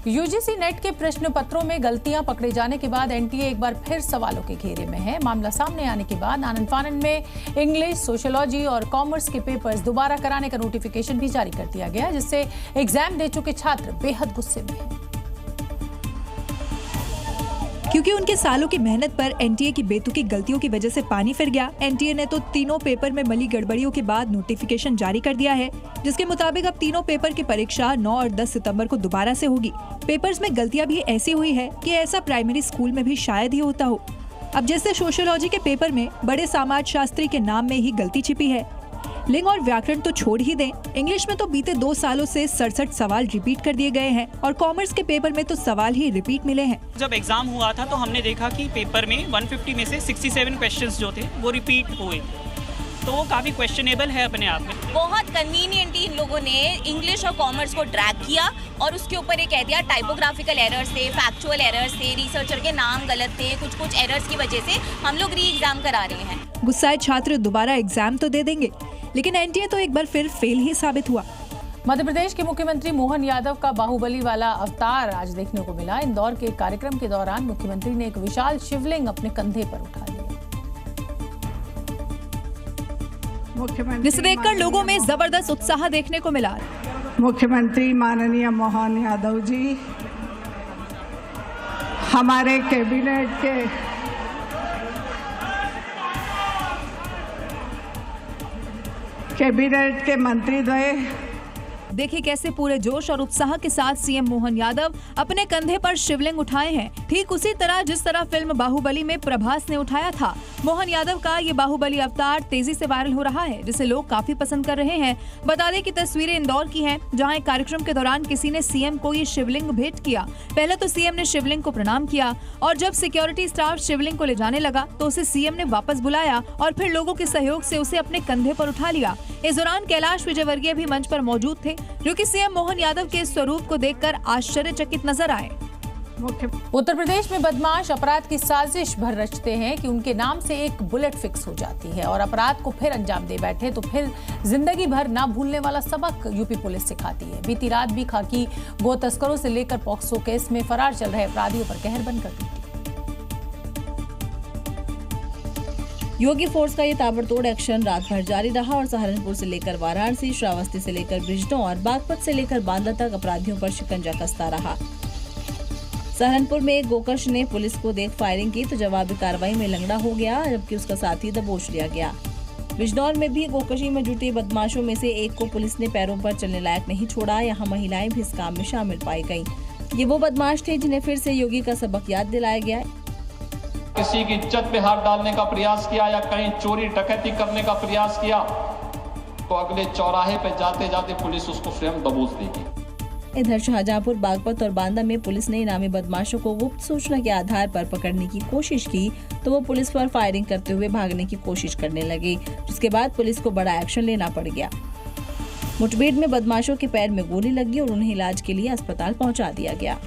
UGC net के प्रश्न पत्रों में गलतियां पकड़े जाने के बाद एनटीए एक बार फिर सवालों के घेरे में है। मामला सामने आने के बाद आनंद फानन में इंग्लिश, सोशियोलॉजी और कॉमर्स के पेपर्स दोबारा कराने का नोटिफिकेशन भी जारी कर दिया गया, जिससे एग्जाम दे चुके छात्र बेहद गुस्से में हैं। क्योंकि उनके सालों की मेहनत पर एनटीए की बेतुकी गलतियों की वजह से पानी फिर गया। एनटीए ने तो तीनों पेपर में मिली गड़बड़ियों के बाद नोटिफिकेशन जारी कर दिया है, जिसके मुताबिक अब तीनों पेपर की परीक्षा 9 और 10 सितंबर को दोबारा से होगी। पेपर्स में गलतियां भी ऐसी हुई है कि ऐसा प्राइमरी स्कूल में भी शायद ही होता हो। अब जैसे सोशियोलॉजी के पेपर में बड़े समाजशास्त्री के नाम में ही गलती छिपी है। लिंग और व्याकरण तो छोड़ ही दें, इंग्लिश में तो बीते 2 सालों से 67 सवाल रिपीट कर दिए गए हैं और कॉमर्स के पेपर में तो सवाल ही रिपीट मिले हैं। जब एग्जाम हुआ था तो हमने देखा कि पेपर में 150 में से 67 क्वेश्चंस जो थे वो रिपीट हुए, तो वो काफ़ी क्वेश्चनेबल है अपने आप में। बहुत कन्वीनियंटली इन लोगों ने इंग्लिश और कॉमर्स को ट्रैक किया और उसके ऊपर ये कह दिया टाइपोग्राफिकल एरर्स थे, फैक्चुअल एरर्स थे, रिसर्चर के नाम गलत थे, कुछ एरर्स की वजह से हम लोग री एग्जाम करा रहे हैं। गुस्साए छात्र दोबारा एग्जाम तो दे देंगे, लेकिन एनटीए तो एक बार फिर फेल ही साबित हुआ। मध्य प्रदेश के मुख्यमंत्री मोहन यादव का बाहुबली वाला अवतार आज देखने को मिला। इंदौर के कार्यक्रम के दौरान मुख्यमंत्री ने एक विशाल शिवलिंग अपने कंधे पर उठा लिया, जिसे देखकर लोगों में जबरदस्त उत्साह देखने को मिला। मुख्यमंत्री माननीय मोहन यादव जी हमारे कैबिनेट के मंत्री द्वय। देखिए कैसे पूरे जोश और उत्साह के साथ सीएम मोहन यादव अपने कंधे पर शिवलिंग उठाए हैं, ठीक उसी तरह जिस तरह फिल्म बाहुबली में प्रभास ने उठाया था। मोहन यादव का ये बाहुबली अवतार तेजी से वायरल हो रहा है, जिसे लोग काफी पसंद कर रहे हैं। बता दें कि तस्वीरें इंदौर की हैं, जहां एक कार्यक्रम के दौरान किसी ने सीएम को ये शिवलिंग भेंट किया। पहले तो सीएम ने शिवलिंग को प्रणाम किया और जब सिक्योरिटी स्टाफ शिवलिंग को ले जाने लगा तो उसे सीएम ने वापस बुलाया और फिर लोगों के सहयोग से उसे अपने कंधे पर उठा लिया। इस दौरान कैलाश विजयवर्गीय भी मंच पर मौजूद थे, जो कि सीएम मोहन यादव के स्वरूप को देखकर आश्चर्यचकित नजर आए। उत्तर प्रदेश में बदमाश अपराध की साजिश भर रचते हैं कि उनके नाम से एक बुलेट फिक्स हो जाती है और अपराध को फिर अंजाम दे बैठे तो फिर जिंदगी भर ना भूलने वाला सबक यूपी पुलिस सिखाती है। बीती रात भी खाकी गो तस्करों से लेकर पॉक्सो केस में फरार चल रहे अपराधियों पर कहर बनकर टूटी। योगी फोर्स का ये ताबड़तोड़ एक्शन रात भर जारी रहा और सहारनपुर से लेकर वाराणसी, श्रावस्ती से लेकर बिजनौर और बागपत से लेकर बांदा तक अपराधियों पर शिकंजा कसता रहा। सहारनपुर में एक गोकश ने पुलिस को देख फायरिंग की तो जवाबी कार्रवाई में लंगड़ा हो गया, जबकि उसका साथी दबोच लिया गया। बिजनौर में भी गोकशी में जुटे बदमाशों में से एक को पुलिस ने पैरों पर चलने लायक नहीं छोड़ा। यहाँ महिलाएं भी इस काम में शामिल पाई गयी। ये वो बदमाश थे जिन्हें फिर से योगी का सबक याद दिलाया गया। किसी की इज्जत पे हाथ डालने का प्रयास किया या कहीं चोरी डकैती करने का प्रयास किया तो अगले चौराहे पे जाते जाते पुलिस उसको स्वयं दबोच देगी। इधर शाहजहांपुर, बागपत और बांदा में पुलिस ने इनामी बदमाशों को गुप्त सूचना के आधार पर पकड़ने की कोशिश की तो वो पुलिस पर फायरिंग करते हुए भागने की कोशिश करने लगे, जिसके बाद पुलिस को बड़ा एक्शन लेना पड़ गया। मुठभेड़ में बदमाशों के पैर में गोली लगी और उन्हें इलाज के लिए अस्पताल पहुंचा दिया गया।